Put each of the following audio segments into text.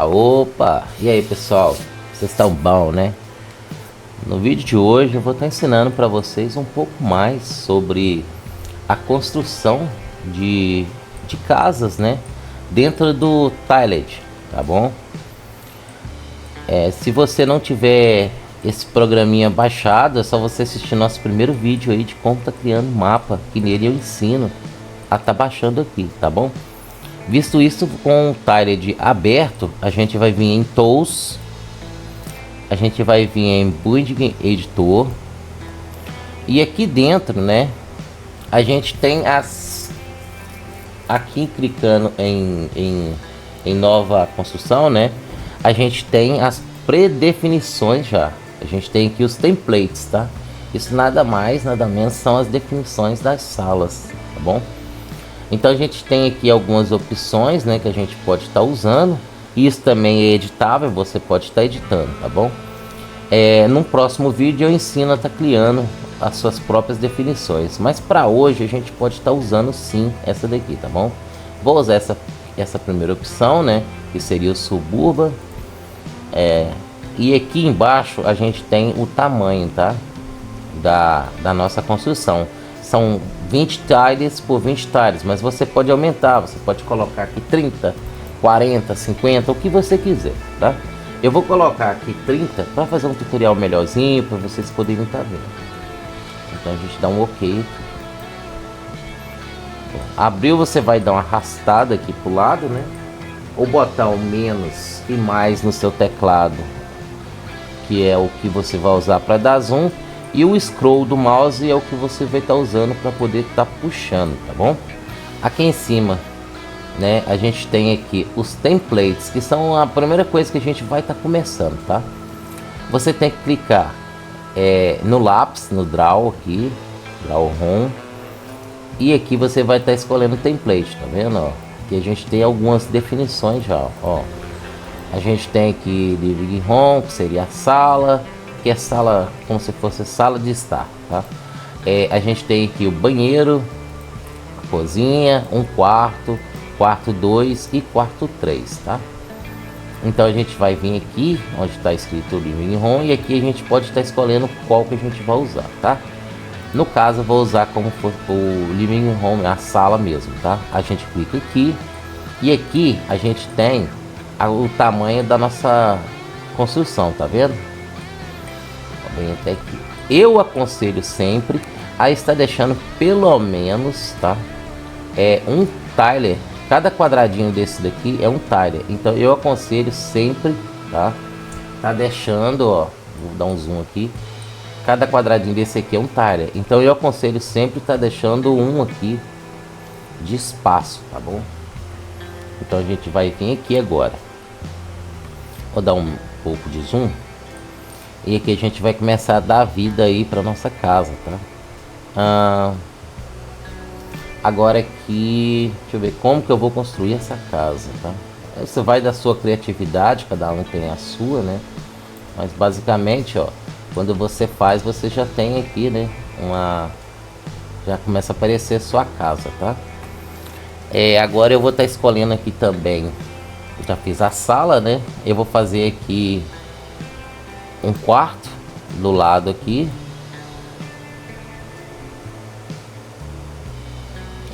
Opa! E aí pessoal, vocês estão bom, né? No vídeo de hoje eu vou estar ensinando para vocês um pouco mais sobre a construção de casas, né? Dentro do Tiled, tá bom? Se você não tiver esse programinha baixado, é só você assistir nosso primeiro vídeo aí de como tá criando mapa, que nele eu ensino a tá baixando aqui, tá bom? Visto isso, com o Tiled aberto, a gente vai vir em Tools, a gente vai vir em Building Editor, e aqui dentro, né, a gente tem aqui clicando em nova construção, né, a gente tem as predefinições já, a gente tem aqui os templates, tá? Isso nada mais, nada menos são as definições das salas, tá bom? Então a gente tem aqui algumas opções, né, que a gente pode estar usando. Isso também é editável, você pode estar editando, tá bom? No próximo vídeo eu ensino a estar criando as suas próprias definições, mas para hoje a gente pode estar usando sim essa daqui, tá bom? Vou usar essa primeira opção, né, que seria o Suburban. E aqui embaixo a gente tem o tamanho, tá, da nossa construção. São 20 tiles por 20 tiles, mas você pode aumentar, você pode colocar aqui 30, 40, 50, o que você quiser, tá? Eu vou colocar aqui 30 para fazer um tutorial melhorzinho, para vocês poderem estar vendo. Então a gente dá um OK aqui. Abriu, você vai dar uma arrastada aqui pro lado, né? O botão menos e mais no seu teclado, que é o que você vai usar para dar zoom. E o scroll do mouse é o que você vai estar usando para poder estar puxando, tá bom? Aqui em cima, né, a gente tem aqui os templates, que são a primeira coisa que a gente vai estar começando, tá? Você tem que clicar no lápis, no draw aqui, draw home, e aqui você vai estar escolhendo o template, tá vendo? Ó, aqui a gente tem algumas definições já, ó. A gente tem aqui living room, que seria a sala, que é sala como se fosse sala de estar, tá? A gente tem aqui o banheiro, a cozinha, um quarto, quarto 2 e quarto 3, tá? Então a gente vai vir aqui onde está escrito living room, e aqui a gente pode estar escolhendo qual que a gente vai usar, tá? No caso eu vou usar como for o living room, a sala mesmo, tá? A gente clica aqui e aqui a gente tem o tamanho da nossa construção, tá vendo? Bem até aqui. Eu aconselho sempre a estar deixando pelo menos, tá, um tiler. Cada quadradinho desse daqui é um tiler, então eu aconselho sempre, tá deixando, ó, vou dar um zoom aqui, cada quadradinho desse aqui é um tiler, então eu aconselho sempre estar deixando um aqui de espaço, tá bom? Então a gente vai vir aqui agora, vou dar um pouco de zoom. E aqui a gente vai começar a dar vida aí para nossa casa, tá? Agora aqui, deixa eu ver como que eu vou construir essa casa, tá? Isso vai da sua criatividade, cada um tem a sua, né? Mas basicamente, ó, quando você faz, você já tem aqui, né? Já começa a aparecer a sua casa, tá? Agora eu vou estar escolhendo aqui também. Eu já fiz a sala, né? Eu vou fazer aqui um quarto do lado aqui.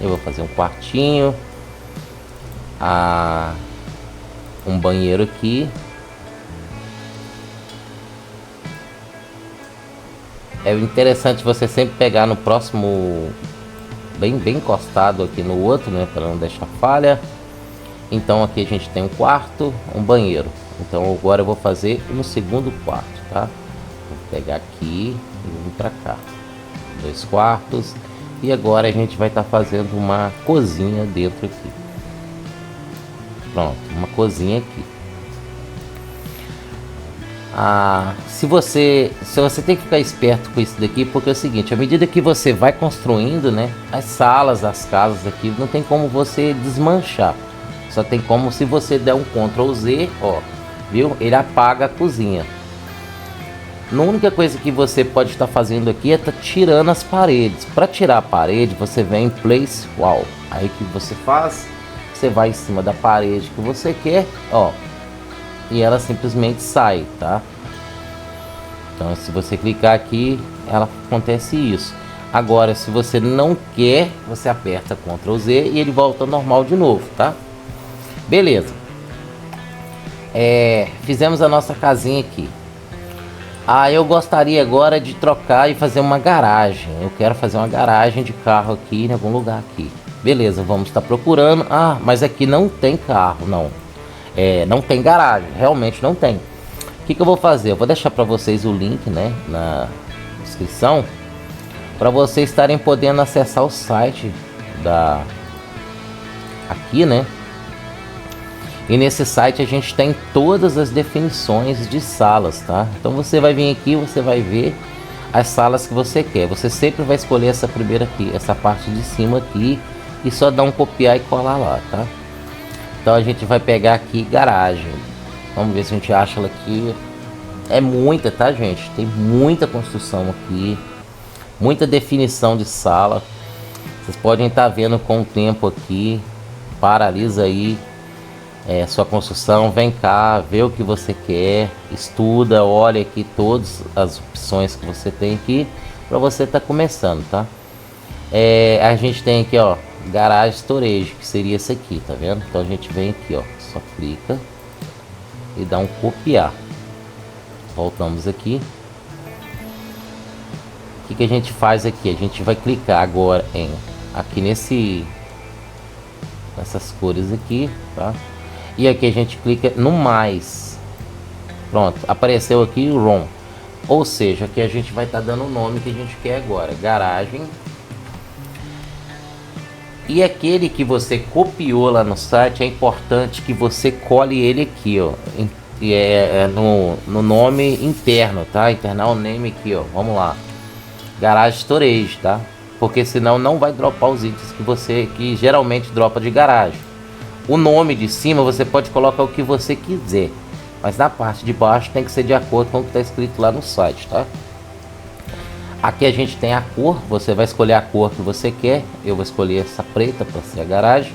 Eu vou fazer um quartinho, um banheiro aqui. É interessante você sempre pegar no próximo, bem encostado aqui no outro, né, para não deixar falha. Então aqui a gente tem um quarto, um banheiro. Então agora eu vou fazer no segundo quarto, tá? Vou pegar aqui e vir para cá. 2 quartos. E agora a gente vai estar fazendo uma cozinha dentro aqui. Pronto, uma cozinha aqui. Se você tem que ficar esperto com isso daqui, porque é o seguinte, à medida que você vai construindo, né, as salas, as casas aqui, não tem como você desmanchar. Só tem como se você der um Ctrl Z, ó, viu? Ele apaga a cozinha. A única coisa que você pode estar fazendo aqui é tirando as paredes. Para tirar a parede, você vem em Place Wall. Aí que você faz? Você vai em cima da parede que você quer, ó, e ela simplesmente sai, tá? Então se você clicar aqui, ela acontece isso. Agora, se você não quer, você aperta Ctrl Z e ele volta ao normal de novo, tá? Beleza. Fizemos a nossa casinha aqui. Eu gostaria agora de trocar e fazer uma garagem. Eu quero fazer uma garagem de carro aqui em algum lugar aqui. Beleza, vamos estar procurando. Mas aqui não tem carro, não. Não tem garagem, realmente não tem. O que eu vou fazer? Eu vou deixar para vocês o link, né, na descrição, para vocês estarem podendo acessar o site aqui, né? E nesse site a gente tem todas as definições de salas, tá? Então você vai vir aqui, você vai ver as salas que você quer. Você sempre vai escolher essa primeira aqui, essa parte de cima aqui, e só dar um copiar e colar lá, tá? Então a gente vai pegar aqui garagem. Vamos ver se a gente acha ela aqui. É muita, tá, gente? Tem muita construção aqui, muita definição de sala. Vocês podem estar vendo com o tempo aqui. Paralisa aí sua construção, vem cá, vê o que você quer, estuda, olha aqui todas as opções que você tem aqui para você estar começando, tá? A gente tem aqui, ó, garagem storage, que seria esse aqui, tá vendo? Então a gente vem aqui, ó, só clica e dá um copiar. Voltamos aqui. O que a gente faz aqui? A gente vai clicar agora aqui nessas cores aqui, tá? E aqui a gente clica no mais. Pronto, apareceu aqui o ROM. Ou seja, aqui a gente vai estar dando o nome que a gente quer agora, garagem. E aquele que você copiou lá no site, é importante que você cole ele aqui, ó, no nome interno, tá? Internal name aqui, ó. Vamos lá, garagem storage, tá? Porque senão não vai dropar os itens que geralmente dropa de garagem. O nome de cima você pode colocar o que você quiser, mas na parte de baixo tem que ser de acordo com o que está escrito lá no site, tá? Aqui a gente tem a cor, você vai escolher a cor que você quer. Eu vou escolher essa preta para ser a garagem.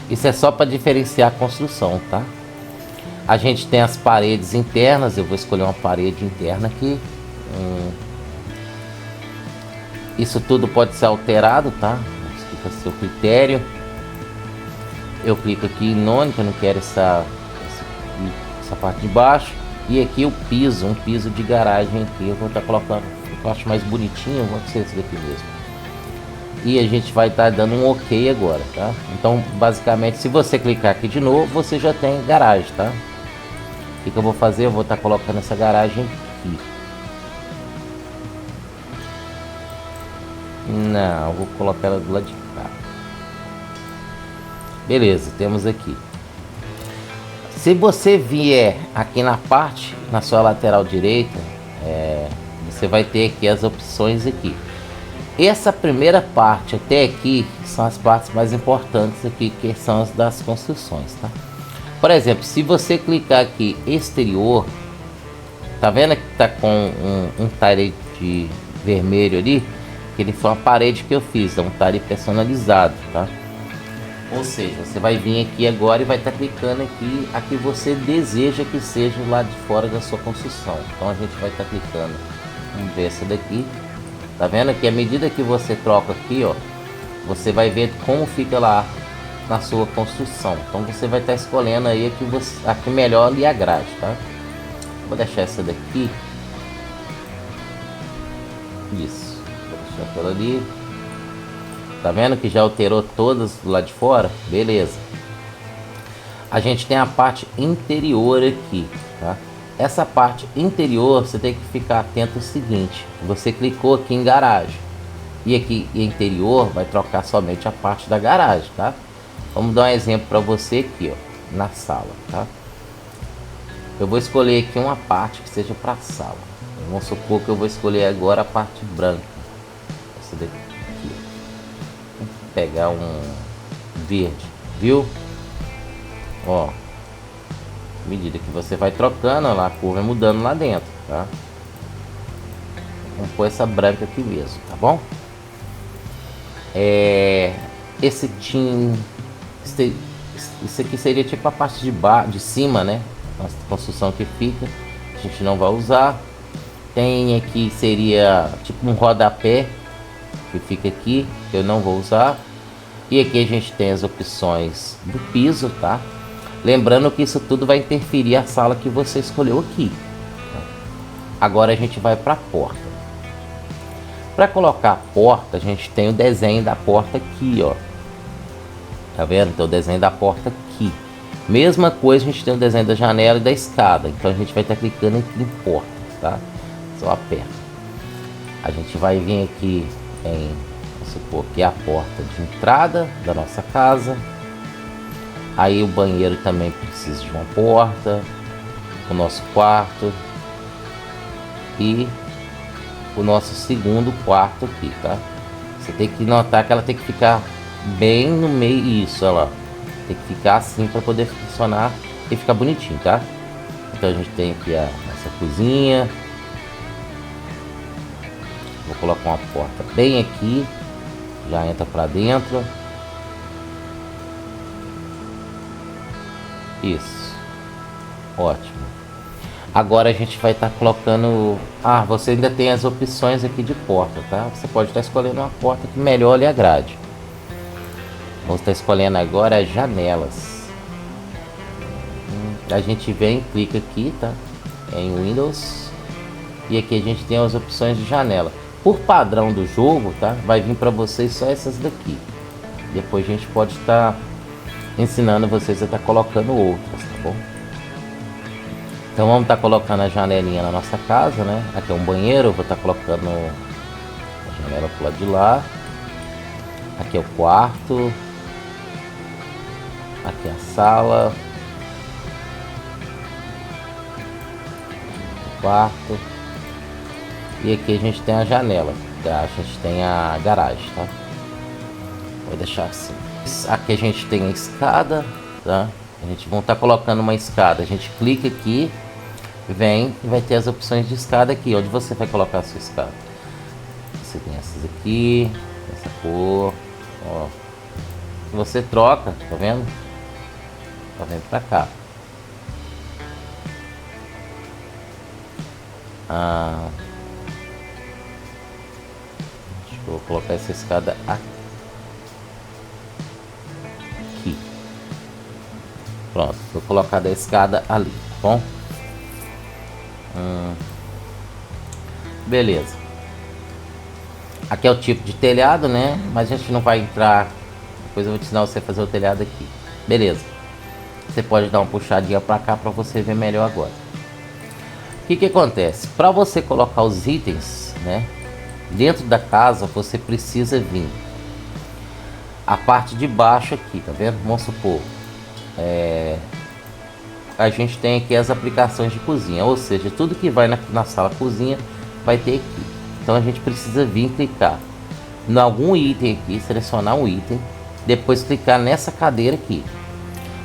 Isso é só para diferenciar a construção, tá? A gente tem as paredes internas, eu vou escolher uma parede interna aqui. Isso tudo pode ser alterado, tá? Fica a seu critério. Eu clico aqui em none, que eu não quero essa parte de baixo. E aqui o piso, um piso de garagem aqui. Eu vou estar colocando, eu acho mais bonitinho, vou ser esse daqui mesmo. E a gente vai estar dando um ok agora, tá? Então, basicamente, se você clicar aqui de novo, você já tem garagem, tá? O que eu vou fazer? Eu vou estar colocando essa garagem aqui. Não, eu vou colocar ela do lado de cá. Beleza, temos aqui. Se você vier aqui na parte, na sua lateral direita, você vai ter aqui as opções aqui. Essa primeira parte até aqui são as partes mais importantes aqui, que são as das construções, tá? Por exemplo, se você clicar aqui exterior, tá vendo que tá com um tile de vermelho ali? Que ele foi uma parede que eu fiz, é um tile personalizado, tá? Ou seja, você vai vir aqui agora e vai estar clicando aqui a que você deseja que seja lá de fora da sua construção. Então a gente vai estar clicando, vamos ver essa daqui. Tá vendo que à medida que você troca aqui, ó, você vai ver como fica lá na sua construção. Então você vai estar escolhendo aí a que melhor lhe agrade, tá? Vou deixar essa daqui. Isso. Vou deixar aquela ali. Tá vendo que já alterou todas lá de fora? Beleza. A gente tem a parte interior aqui, tá? Essa parte interior você tem que ficar atento ao seguinte: você clicou aqui em garagem e aqui em interior vai trocar somente a parte da garagem, tá? Vamos dar um exemplo para você aqui, ó, na sala, tá? Eu vou escolher aqui uma parte que seja para sala. Vamos supor que eu vou escolher agora a parte branca. Essa daqui, ó. Vou pegar um verde, viu? Ó, à medida que você vai trocando, lá, a cor vai mudando lá dentro, tá? Vamos pôr essa branca aqui mesmo, tá bom? Esse tim, isso aqui seria tipo a parte de cima, né? nossa construção que fica, a gente não vai usar. Tem aqui, seria tipo um rodapé que fica aqui, que eu não vou usar. E aqui a gente tem as opções do piso, tá? Lembrando que isso tudo vai interferir a sala que você escolheu aqui. Agora a gente vai para a porta. Para colocar a porta, a gente tem o desenho da porta aqui, ó. Tá vendo? Então o desenho da porta aqui. Mesma coisa, a gente tem o desenho da janela e da escada. Então a gente vai estar clicando aqui em porta, tá? Só aperta. A gente vai vir aqui em, vamos supor que é a porta de entrada da nossa casa. Aí o banheiro também precisa de uma porta. O nosso quarto. E o nosso segundo quarto aqui, tá? Você tem que notar que ela tem que ficar bem no meio. Isso, olha lá. Tem que ficar assim para poder funcionar e ficar bonitinho, tá? Então a gente tem aqui a nossa cozinha. Vou colocar uma porta bem aqui. Já entra para dentro. Isso. Ótimo. Agora a gente vai estar colocando... Ah, você ainda tem as opções aqui de porta, tá? Você pode estar escolhendo uma porta que melhor lhe agrade. Vamos estar escolhendo agora as janelas. A gente vem, clica aqui, tá? Em Windows. E aqui a gente tem as opções de janela. Por padrão do jogo, tá? Vai vir para vocês só essas daqui. Depois a gente pode estar ensinando vocês a estar colocando outras, tá bom? Então vamos estar colocando a janelinha na nossa casa, né? Aqui é um banheiro, eu vou estar colocando a janela pro lado de lá. Aqui é o quarto. Aqui é a sala. O quarto. E aqui a gente tem a janela. A gente tem a garagem, tá? Vou deixar assim. Aqui a gente tem a escada, tá? A gente vai estar colocando uma escada. A gente clica aqui, vem e vai ter as opções de escada aqui. Onde você vai colocar a sua escada? Você tem essas aqui, essa cor, ó. Você troca, tá vendo? Tá vendo pra cá. Deixa eu colocar essa escada aqui. Pronto, vou colocar a escada ali, tá bom? Beleza. Aqui é o tipo de telhado, né? Mas a gente não vai entrar. Depois eu vou te ensinar você a fazer o telhado aqui. Beleza. Você pode dar uma puxadinha pra cá pra você ver melhor agora. O que acontece? Para você colocar os itens, né, dentro da casa, você precisa vir a parte de baixo aqui, tá vendo? Vamos supor, a gente tem aqui as aplicações de cozinha, ou seja, tudo que vai na sala cozinha vai ter aqui. Então a gente precisa vir clicar em algum item aqui, selecionar um item, depois clicar nessa cadeira aqui.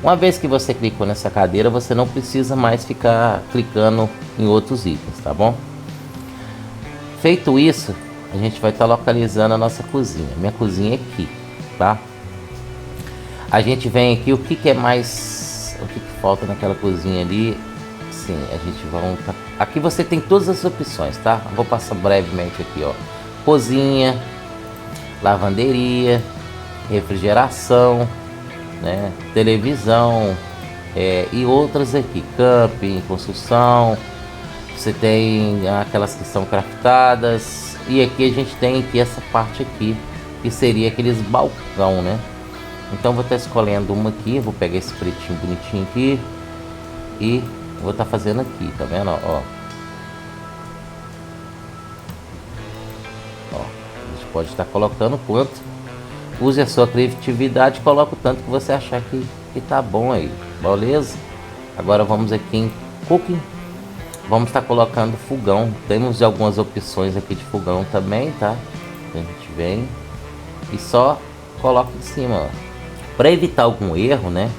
Uma vez que você clicou nessa cadeira, você não precisa mais ficar clicando em outros itens, tá bom? Feito isso, a gente vai estar localizando a nossa cozinha. Minha cozinha é aqui, tá? A gente vem aqui, o que é mais... O que falta naquela cozinha ali? Sim, a gente vai... Aqui você tem todas as opções, tá? Vou passar brevemente aqui, ó. Cozinha, lavanderia, refrigeração, né, televisão, e outras aqui, camping, construção. Você tem aquelas que são craftadas, e aqui a gente tem aqui essa parte aqui, que seria aqueles balcão, né? Então vou estar escolhendo uma aqui, vou pegar esse pretinho bonitinho aqui e vou estar fazendo aqui, tá vendo? Ó, a gente pode estar colocando quanto. Use a sua criatividade, coloca o tanto que você achar que tá bom aí, beleza? Agora vamos aqui em Cooking. Vamos estar colocando fogão. Temos algumas opções aqui de fogão também, tá? A gente vem e só coloca em cima, para evitar algum erro, né?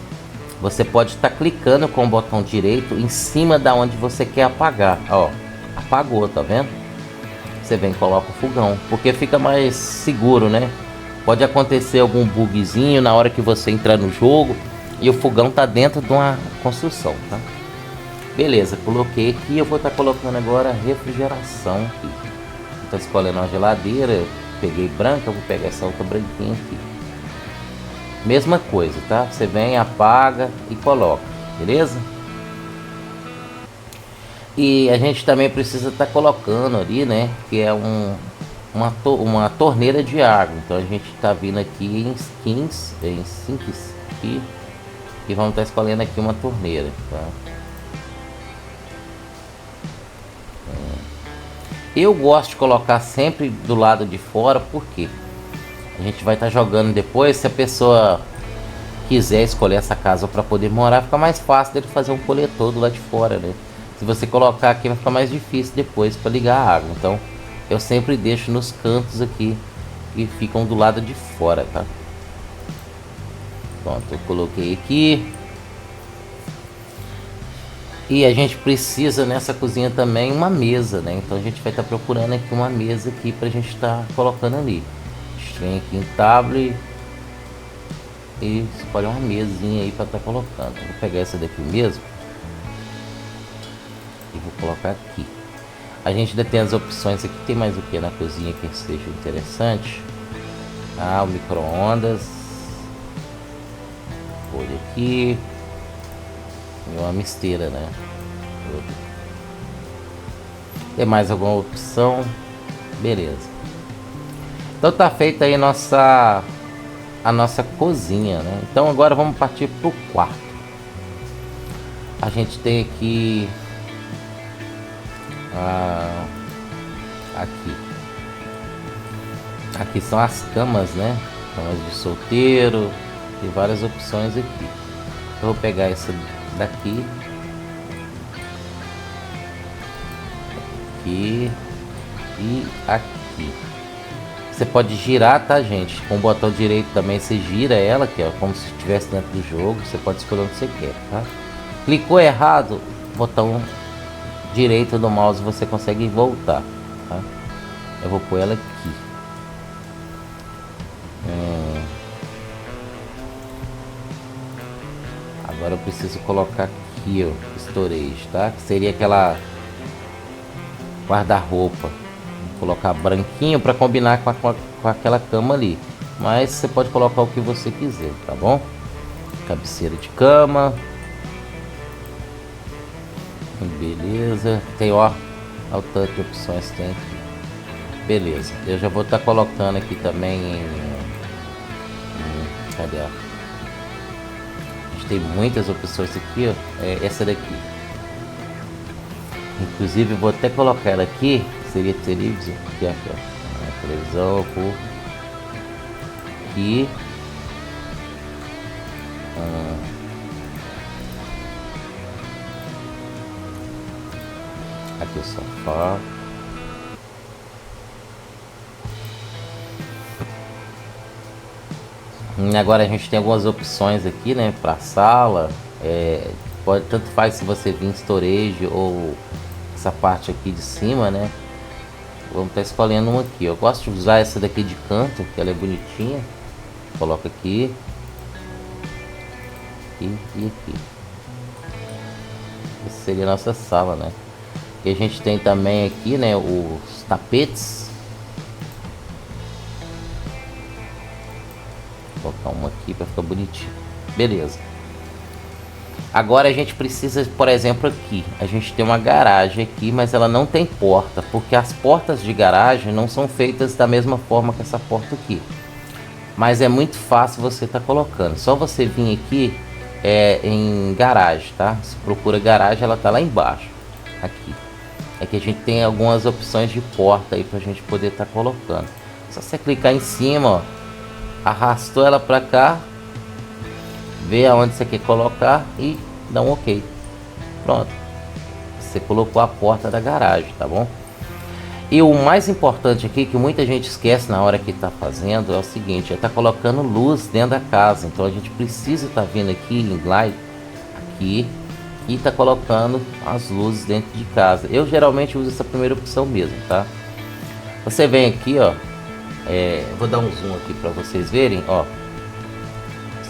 Você pode estar clicando com o botão direito em cima da onde você quer apagar. Ó, apagou, tá vendo? Você vem e coloca o fogão, porque fica mais seguro, né? Pode acontecer algum bugzinho na hora que você entrar no jogo e o fogão tá dentro de uma construção, tá? Beleza, coloquei aqui. Eu vou estar colocando agora refrigeração aqui. Estou escolhendo uma geladeira. Peguei branca, eu vou pegar essa outra branquinha aqui. Mesma coisa, tá? Você vem, apaga e coloca, beleza? E a gente também precisa estar colocando ali, né? Que é uma torneira de água. Então a gente está vindo aqui em skins, em sinks aqui. E vamos estar escolhendo aqui uma torneira, tá? Eu gosto de colocar sempre do lado de fora, porque a gente vai estar jogando depois. Se a pessoa quiser escolher essa casa para poder morar, fica mais fácil dele fazer um coletor do lado de fora, né? Se você colocar aqui, vai ficar mais difícil depois para ligar a água. Então eu sempre deixo nos cantos aqui e ficam do lado de fora, tá? Pronto, eu coloquei aqui. E a gente precisa nessa cozinha também uma mesa, né? Então a gente vai estar procurando aqui uma mesa aqui pra gente estar colocando ali. Tem aqui um tablet e escolhe uma mesinha aí para estar colocando. Vou pegar essa daqui mesmo e vou colocar aqui. A gente ainda tem as opções aqui. Tem mais o que na cozinha que seja interessante? Ah, o micro-ondas. Olha aqui. E uma misteira, né? Tem mais alguma opção? Beleza. Então tá feita aí a nossa cozinha, né? Então agora vamos partir pro quarto. A gente tem aqui aqui são as camas, né? Camas de solteiro. Tem várias opções aqui. Eu vou pegar essa daqui, aqui e aqui. Você pode girar, tá, gente? Com o botão direito também você gira ela aqui, ó, como se estivesse dentro do jogo. Você pode escolher onde você quer, tá? Clicou errado, botão direito do mouse você consegue voltar, tá? Eu vou pôr ela aqui. Agora eu preciso colocar aqui, ó, storage, tá? Que seria aquela guarda-roupa. Vou colocar branquinho para combinar com aquela cama ali. Mas você pode colocar o que você quiser, tá bom? Cabeceira de cama. Beleza. Tem, ó, o tanto de opções que tem aqui. Beleza. Eu já vou estar colocando aqui também cadê, ó? Tem muitas opções aqui, ó. É essa daqui. Inclusive vou até colocar ela aqui. Seria televisão. Aqui, ó. A televisão por aqui. Aqui o sofá. Agora a gente tem algumas opções aqui, né, para sala. Pode, tanto faz se você vir storage ou essa parte aqui de cima, né? Vamos estar escolhendo uma aqui. Eu gosto de usar essa daqui de canto, que ela é bonitinha. Coloca aqui e aqui. Essa seria a nossa sala, né? E a gente tem também aqui, né, os tapetes. Vou colocar uma aqui para ficar bonitinho. Beleza. Agora a gente precisa, por exemplo, aqui. A gente tem uma garagem aqui, mas ela não tem porta, porque as portas de garagem não são feitas da mesma forma que essa porta aqui. Mas é muito fácil você tá colocando. Só você vir aqui em garagem, tá? Se procura garagem, ela tá lá embaixo. Aqui. É que a gente tem algumas opções de porta aí pra gente poder estar colocando. Só você clicar em cima, ó. Arrastou ela pra cá, vê aonde você quer colocar e dá um ok. Pronto, você colocou a porta da garagem, tá bom? E o mais importante aqui, que muita gente esquece na hora que tá fazendo, é o seguinte: tá colocando luz dentro da casa. Então a gente precisa estar vindo aqui em Light aqui e tá colocando as luzes dentro de casa. Eu geralmente uso essa primeira opção mesmo, tá? Você vem aqui, ó. Vou dar um zoom aqui para vocês verem, ó.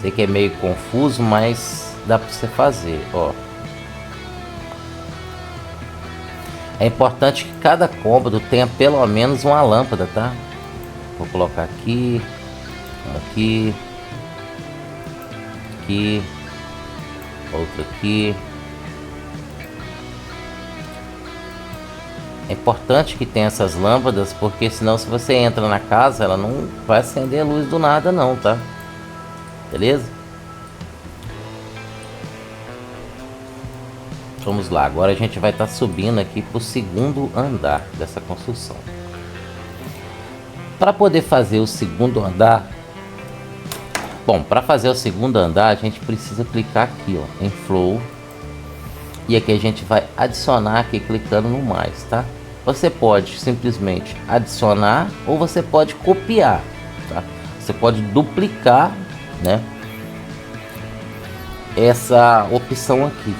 Sei que é meio confuso, mas dá para você fazer, ó. É importante que cada cômodo tenha pelo menos uma lâmpada, tá? Vou colocar aqui, aqui, aqui, outro aqui. É importante que tenha essas lâmpadas, porque senão se você entra na casa, ela não vai acender a luz do nada não, tá? Beleza? Vamos lá, agora a gente vai estar subindo aqui para o segundo andar dessa construção. Para poder fazer o segundo andar, bom, para fazer o segundo andar a gente precisa clicar aqui, ó, em Flow, e aqui a gente vai adicionar aqui clicando no mais, tá? Você pode simplesmente adicionar ou você pode copiar, tá? Você pode duplicar, né, essa opção aqui.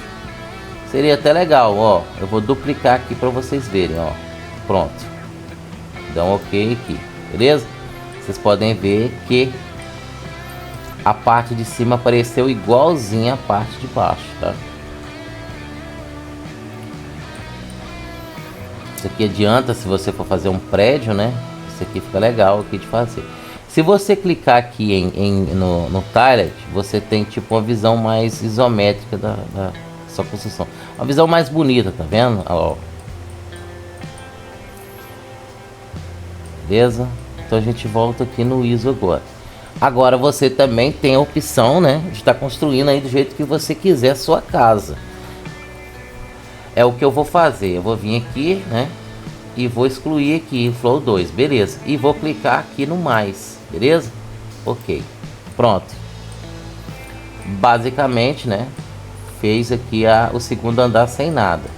Seria até legal, ó. Eu vou duplicar aqui para vocês verem, ó. Pronto. Dá um ok aqui, beleza? Vocês podem ver que a parte de cima apareceu igualzinha a parte de baixo, tá? Isso aqui adianta se você for fazer um prédio, né? Isso aqui fica legal aqui de fazer. Se você clicar aqui no Tiled, você tem tipo uma visão mais isométrica da sua construção. Uma visão mais bonita, tá vendo? Ó. Beleza? Então a gente volta aqui no ISO agora. Agora você também tem a opção, né, de estar construindo aí do jeito que você quiser a sua casa. É o que eu vou fazer. Eu vou vir aqui, né, e vou excluir aqui Flow 2, beleza? E vou clicar aqui no mais, beleza? Ok, pronto. Basicamente, né, fez aqui o segundo andar sem nada.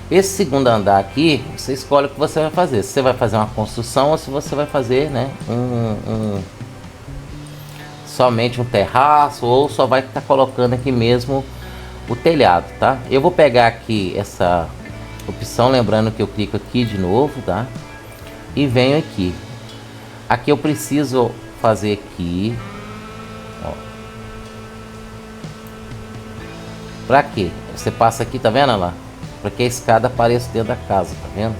Esse segundo andar aqui, você escolhe o que você vai fazer. Se você vai fazer uma construção ou se você vai fazer, né, somente um terraço, ou só vai estar colocando aqui mesmo o telhado, tá? Eu vou pegar aqui essa opção, lembrando que eu clico aqui de novo, tá? E venho aqui. Aqui eu preciso fazer aqui, ó. Pra quê? Você passa aqui, tá vendo lá? Para que a escada apareça dentro da casa, tá vendo?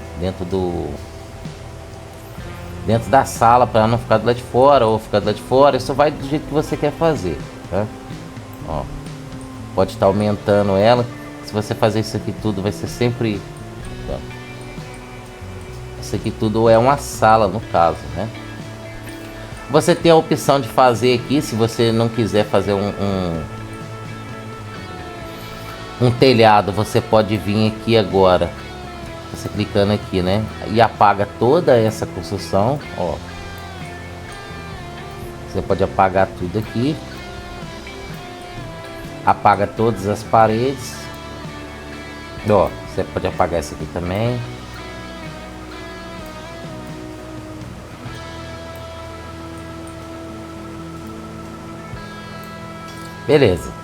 Dentro da sala, para não ficar do lado de fora ou ficar do lado de fora. Isso vai do jeito que você quer fazer, tá? Ó, pode estar aumentando ela. Se você fazer isso aqui tudo, vai ser sempre... Ó, isso aqui tudo é uma sala, no caso, né? Você tem a opção de fazer aqui, se você não quiser fazer um telhado, você pode vir aqui agora, você clicando aqui, né, e apaga toda essa construção, ó. Você pode apagar tudo aqui, apaga todas as paredes, ó. Você pode apagar essa aqui também. Beleza.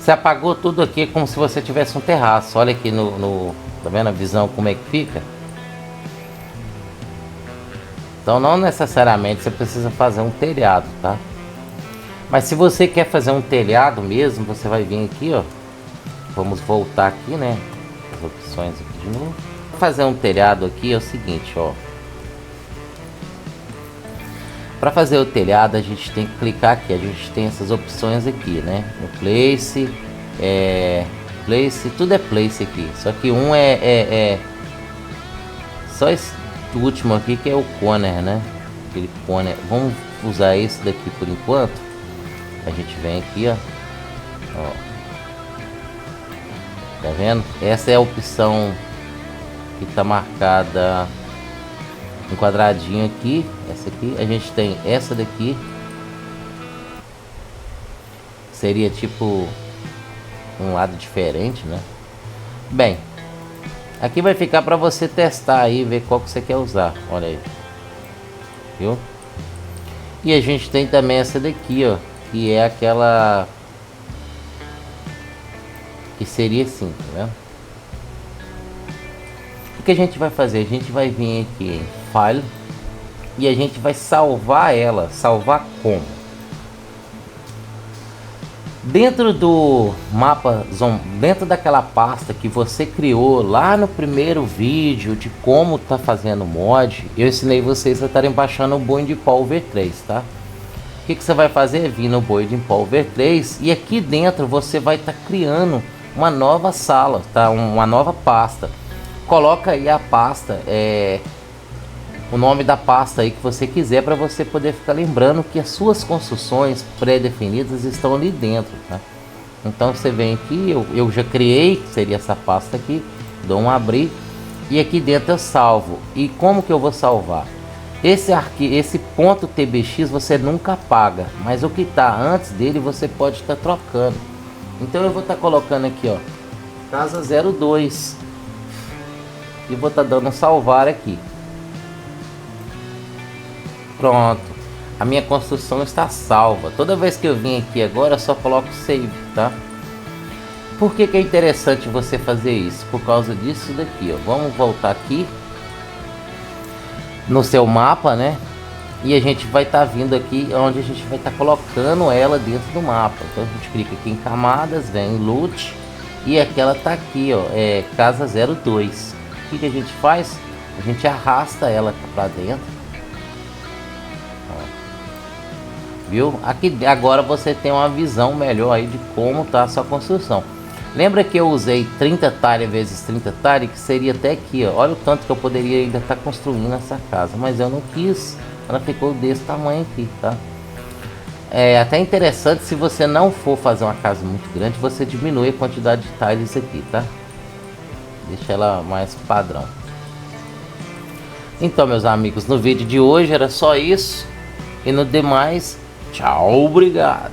Você apagou tudo aqui como se você tivesse um terraço. Olha aqui tá vendo a visão como é que fica? Então não necessariamente você precisa fazer um telhado, tá? Mas se você quer fazer um telhado mesmo, você vai vir aqui, ó. Vamos voltar aqui, né? As opções aqui de novo. Para fazer um telhado aqui é o seguinte, ó. Para fazer o telhado a gente tem que clicar aqui, a gente tem essas opções aqui, né? No place, place, tudo é place aqui. Só que um só esse último aqui que é o corner, né? Aquele corner. Vamos usar esse daqui por enquanto. A gente vem aqui, ó. Tá vendo? Essa é a opção que tá marcada um quadradinho aqui. Essa aqui, a gente tem essa daqui, seria tipo um lado diferente, né? Bem, aqui vai ficar para você testar aí, ver qual que você quer usar. Olha aí, viu? E a gente tem também essa daqui, ó, que é aquela que seria assim, tá vendo? O que a gente vai fazer? A gente vai vir aqui em File e a gente vai salvar ela. Salvar como? Dentro do mapa, dentro daquela pasta que você criou lá no primeiro vídeo de como tá fazendo mod, eu ensinei vocês a estarem baixando o Building-Power 3, tá? O que você vai fazer é vir no Building-Power 3 e aqui dentro você vai estar criando uma nova sala, tá? Uma nova pasta. Coloca aí a pasta, o nome da pasta aí que você quiser, para você poder ficar lembrando que as suas construções pré-definidas estão ali dentro, tá? Então você vem aqui, eu já criei, que seria essa pasta aqui, dou um abrir e aqui dentro eu salvo. E como que eu vou salvar? Esse arquivo, esse ponto .tbx você nunca apaga, mas o que está antes dele você pode estar trocando. Então eu vou estar colocando aqui, ó, casa 02 e vou estar dando um salvar aqui. Pronto, a minha construção está salva. Toda vez que eu vim aqui agora, eu só coloco save, tá? Por que é interessante você fazer isso? Por causa disso daqui, ó. Vamos voltar aqui no seu mapa, né? E a gente vai estar vindo aqui onde a gente vai estar colocando ela dentro do mapa. Então a gente clica aqui em camadas, vem em loot e aquela tá aqui, ó, é casa 02. O que a gente faz? A gente arrasta ela para dentro. Viu? Aqui agora você tem uma visão melhor aí de como tá a sua construção. Lembra que eu usei 30 talha vezes 30 talha, que seria até aqui, ó. Olha o tanto que eu poderia ainda estar construindo essa casa, mas eu não quis. Ela ficou desse tamanho aqui, tá? É até interessante, se você não for fazer uma casa muito grande, você diminui a quantidade de talhas aqui, tá? Deixa ela mais padrão. Então, meus amigos, no vídeo de hoje era só isso. E no demais, tchau, obrigado.